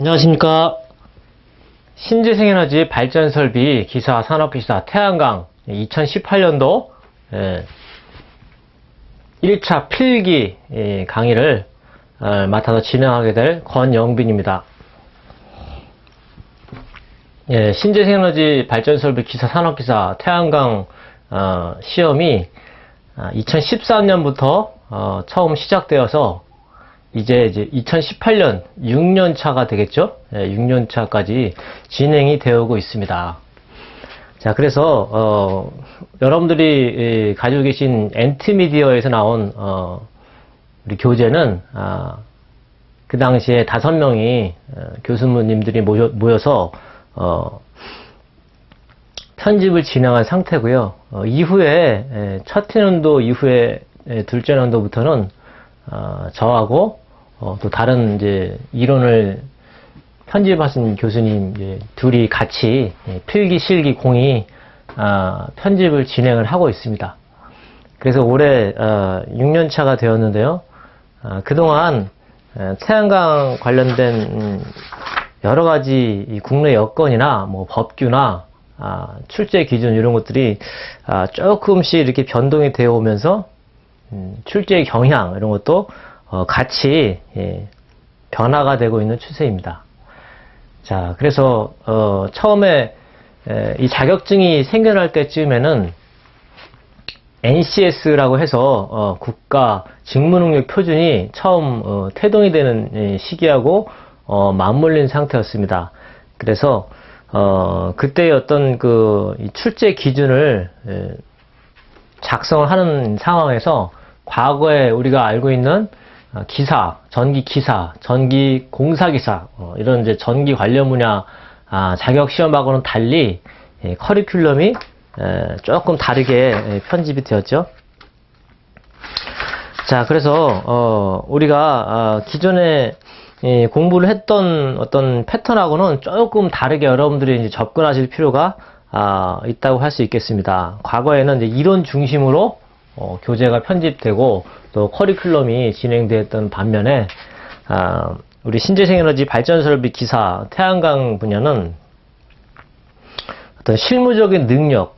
안녕하십니까. 신재생에너지 발전설비 기사, 산업기사, 태양광 2018년도 1차 필기 강의를 맡아서 진행하게 될 권영빈입니다. 신재생에너지 발전설비 기사, 산업기사, 태양광 시험이 2013년부터 처음 시작되어서 이제 2018년 6년 차가 되겠죠? 6년 차까지 진행이 되어 오고 있습니다. 자, 그래서 여러분들이 가지고 계신 엔트미디어에서 나온 우리 교재는 그 당시에 5명이 교수님들이 모여서 편집을 진행한 상태고요. 이후에 첫 년도 이후에 둘째 년도부터는 저하고 또 다른 이제 이론을 편집하신 교수님 둘이 같이 필기, 실기, 공의 편집을 진행을 하고 있습니다. 그래서 올해 6년 차가 되었는데요. 그동안 태양광 관련된 여러 가지 국내 여건이나 뭐 법규나 출제 기준 이런 것들이 조금씩 이렇게 변동이 되어 오면서 출제의 경향 이런 것도 같이 변화가 되고 있는 추세입니다. 자, 그래서 처음에 이 자격증이 생겨날 때쯤에는 NCS라고 해서 국가 직무능력 표준이 처음 태동이 되는 시기하고 맞물린 상태였습니다. 그래서 그때의 어떤 이 출제 기준을 작성을 하는 상황에서 과거에 우리가 알고 있는 기사, 전기 기사, 전기 공사 기사 이런 이제 전기 관련 분야 자격 시험하고는 달리 커리큘럼이 조금 다르게 편집이 되었죠. 자, 그래서 우리가 기존에 공부를 했던 어떤 패턴하고는 조금 다르게 여러분들이 이제 접근하실 필요가 있다고 할 수 있겠습니다. 과거에는 이제 이론 중심으로 교재가 편집되고 또 커리큘럼이 진행되었던 반면에 우리 신재생에너지 발전설비 기사, 태양광 분야는 어떤 실무적인 능력,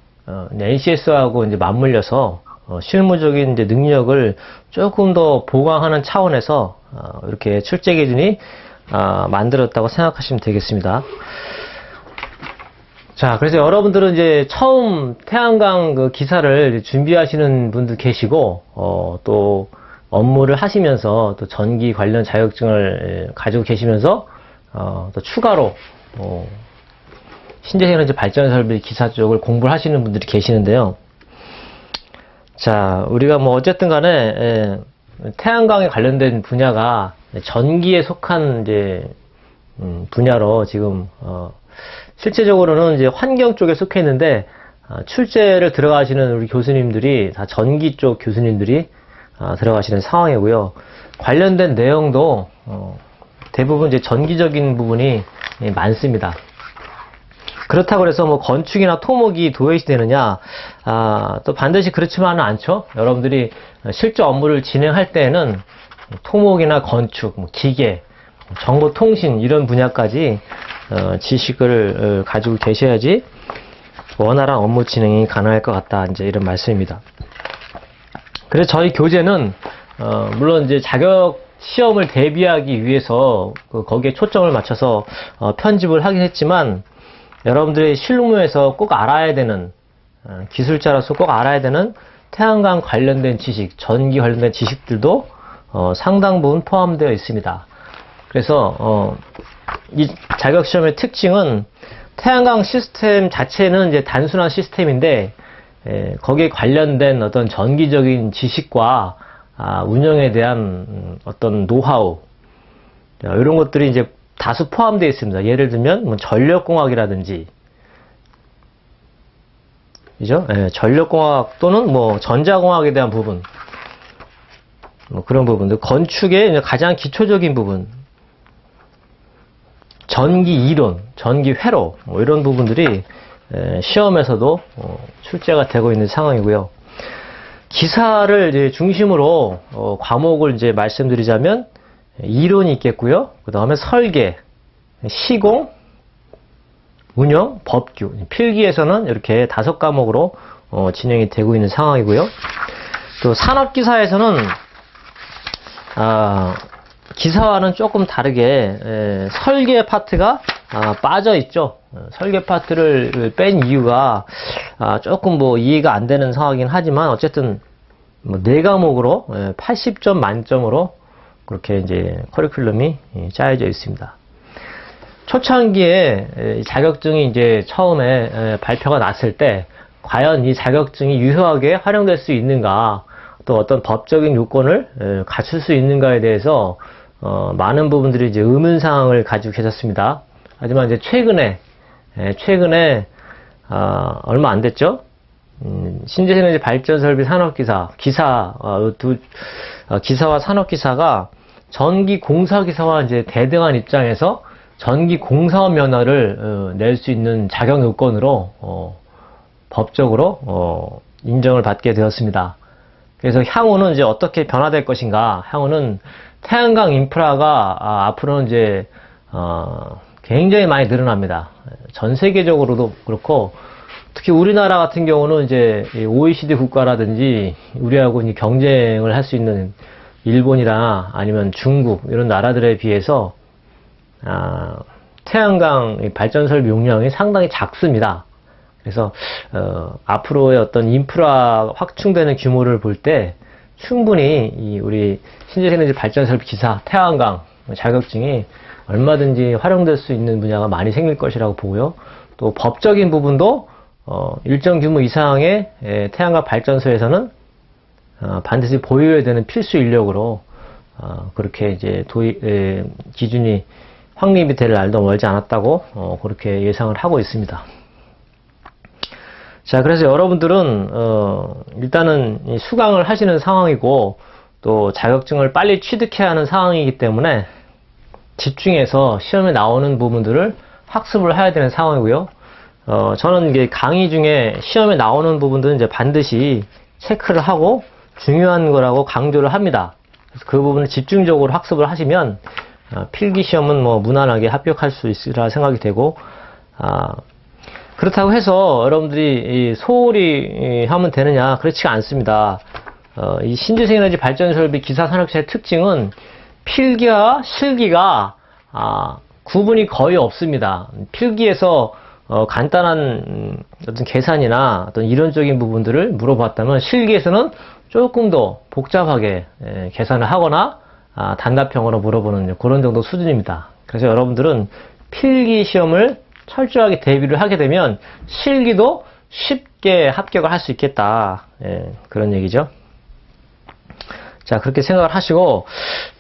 NCS하고 이제 맞물려서 실무적인 이제 능력을 조금 더 보강하는 차원에서 이렇게 출제 기준이 만들었다고 생각하시면 되겠습니다. 자, 그래서 여러분들은 이제 처음 태양광 기사를 준비하시는 분들 계시고, 또 업무를 하시면서 또 전기 관련 자격증을 가지고 계시면서, 또 추가로, 신재생에너지 발전설비 기사 쪽을 공부를 하시는 분들이 계시는데요. 자, 우리가 뭐 어쨌든 간에, 태양광에 관련된 분야가 전기에 속한 이제, 분야로 지금, 실제적으로는 이제 환경 쪽에 속해 있는데 출제를 들어가시는 우리 교수님들이 다 전기 쪽 교수님들이 들어가시는 상황이고요. 관련된 내용도 대부분 이제 전기적인 부분이 많습니다. 그렇다고 해서 뭐 건축이나 토목이 도외시 되느냐? 또 반드시 그렇지만은 않죠. 여러분들이 실제 업무를 진행할 때에는 토목이나 건축, 뭐 기계, 정보통신 이런 분야까지 지식을 가지고 계셔야지 원활한 업무 진행이 가능할 것 같다. 이제 이런 말씀입니다. 그래서 저희 교재는 물론 이제 자격 시험을 대비하기 위해서 거기에 초점을 맞춰서 편집을 하긴 했지만 여러분들의 실무에서 꼭 알아야 되는 기술자로서 꼭 알아야 되는 태양광 관련된 지식, 전기 관련된 지식들도 상당 부분 포함되어 있습니다. 그래서 이 자격시험의 특징은 태양광 시스템 자체는 이제 단순한 시스템인데 거기에 관련된 어떤 전기적인 지식과 운영에 대한 어떤 노하우 이런 것들이 이제 다수 포함되어 있습니다. 예를 들면 뭐 전력공학이라든지 그죠? 전력공학 또는 뭐 전자공학에 대한 부분 뭐 그런 부분들 건축의 가장 기초적인 부분 전기 이론, 전기 회로 뭐 이런 부분들이 시험에서도 출제가 되고 있는 상황이고요. 기사를 이제 중심으로 과목을 이제 말씀드리자면 이론이 있겠고요. 그 다음에 설계, 시공, 운영, 법규, 필기에서는 이렇게 5과목으로 진행이 되고 있는 상황이고요. 또 산업기사에서는 기사와는 조금 다르게 설계 파트가 빠져 있죠. 설계 파트를 뺀 이유가 조금 뭐 이해가 안 되는 상황이긴 하지만 어쨌든 뭐 4과목으로 80점 만점으로 그렇게 이제 커리큘럼이 짜여져 있습니다. 초창기에 자격증이 이제 처음에 발표가 났을 때 과연 이 자격증이 유효하게 활용될 수 있는가, 또 어떤 법적인 요건을 갖출 수 있는가에 대해서 많은 부분들이 이제 의문사항을 가지고 계셨습니다. 하지만 이제 최근에 얼마 안 됐죠? 신재생에너지 발전설비 산업기사, 기사와 산업기사가 전기공사기사와 이제 대등한 입장에서 전기공사원 면허를 낼 수 있는 자격 요건으로 법적으로 인정을 받게 되었습니다. 그래서 향후는 이제 어떻게 변화될 것인가? 향후는 태양광 인프라가 앞으로는 이제 굉장히 많이 늘어납니다. 전 세계적으로도 그렇고 특히 우리나라 같은 경우는 이제 OECD 국가라든지 우리하고 이제 경쟁을 할 수 있는 일본이나 아니면 중국 이런 나라들에 비해서 태양광 발전 설비 용량이 상당히 작습니다. 그래서 앞으로의 어떤 인프라 확충되는 규모를 볼 때 충분히 우리 신재생에너지 발전 설비 기사 태양광 자격증이 얼마든지 활용될 수 있는 분야가 많이 생길 것이라고 보고요. 또 법적인 부분도 일정 규모 이상의 태양광 발전소에서는 반드시 보유해야 되는 필수 인력으로 그렇게 이제 기준이 확립이 될 날도 멀지 않았다고 그렇게 예상을 하고 있습니다. 자, 그래서 여러분들은 일단은 수강을 하시는 상황이고 또 자격증을 빨리 취득해야 하는 상황이기 때문에 집중해서 시험에 나오는 부분들을 학습을 해야 되는 상황이고요. 저는 이게 강의 중에 시험에 나오는 부분들은 이제 반드시 체크를 하고 중요한 거라고 강조를 합니다. 그래서 그 부분을 집중적으로 학습을 하시면 필기 시험은 뭐 무난하게 합격할 수 있으리라 생각이 되고, 그렇다고 해서 여러분들이 소홀히 하면 되느냐, 그렇지가 않습니다. 이 신재생에너지 발전설비 기사산업체의 특징은 필기와 실기가 구분이 거의 없습니다. 필기에서 간단한 어떤 계산이나 어떤 이론적인 부분들을 물어봤다면 실기에서는 조금 더 복잡하게 계산을 하거나 단답형으로 물어보는 그런 정도 수준입니다. 그래서 여러분들은 필기 시험을 철저하게 대비를 하게 되면 실기도 쉽게 합격을 할 수 있겠다, 그런 얘기죠. 자, 그렇게 생각을 하시고,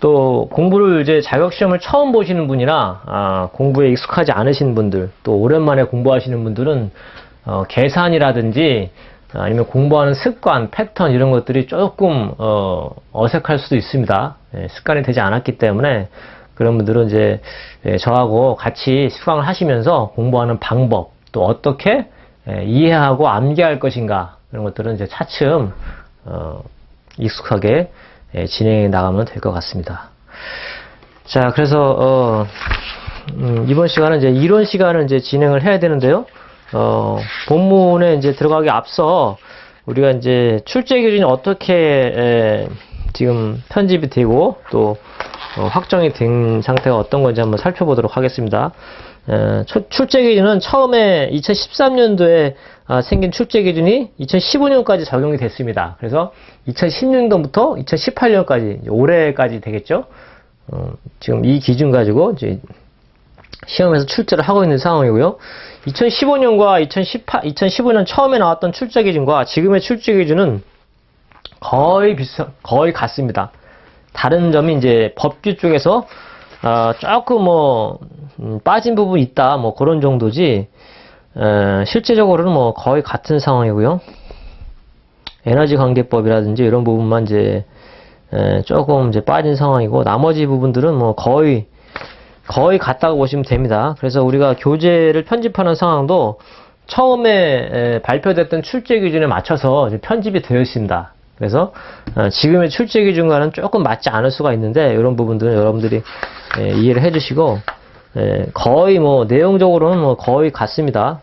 또 공부를 이제 자격시험을 처음 보시는 분이나 공부에 익숙하지 않으신 분들, 또 오랜만에 공부하시는 분들은 계산이라든지 아니면 공부하는 습관, 패턴 이런 것들이 조금 어색할 수도 있습니다. 습관이 되지 않았기 때문에 그런 분들은 이제 저하고 같이 수강을 하시면서 공부하는 방법, 또 어떻게 이해하고 암기할 것인가, 이런 것들은 이제 차츰 익숙하게 진행해 나가면 될 것 같습니다. 자, 그래서 이번 시간은 이제 이론 시간을 이제 진행을 해야 되는데요. 본문에 이제 들어가기 앞서 우리가 이제 출제 기준이 어떻게 지금 편집이 되고 또 확정이 된 상태가 어떤 건지 한번 살펴보도록 하겠습니다. 출제 기준은 처음에 2013년도에 생긴 출제 기준이 2015년까지 적용이 됐습니다. 그래서 2016년도부터 2018년까지, 올해까지 되겠죠. 지금 이 기준 가지고 이제 시험에서 출제를 하고 있는 상황이고요. 2015년과 2015년 처음에 나왔던 출제 기준과 지금의 출제 기준은 거의 같습니다. 다른 점이 이제 법규 쪽에서 조금 뭐 빠진 부분이 있다, 뭐 그런 정도지, 실제적으로는 뭐 거의 같은 상황이고요. 에너지 관계법이라든지 이런 부분만 이제 조금 이제 빠진 상황이고, 나머지 부분들은 뭐 거의 같다고 보시면 됩니다. 그래서 우리가 교재를 편집하는 상황도 처음에 발표됐던 출제 기준에 맞춰서 편집이 되어 있습니다. 그래서 지금의 출제 기준과는 조금 맞지 않을 수가 있는데, 이런 부분들은 여러분들이 이해를 해주시고, 거의 뭐 내용적으로는 뭐 거의 같습니다.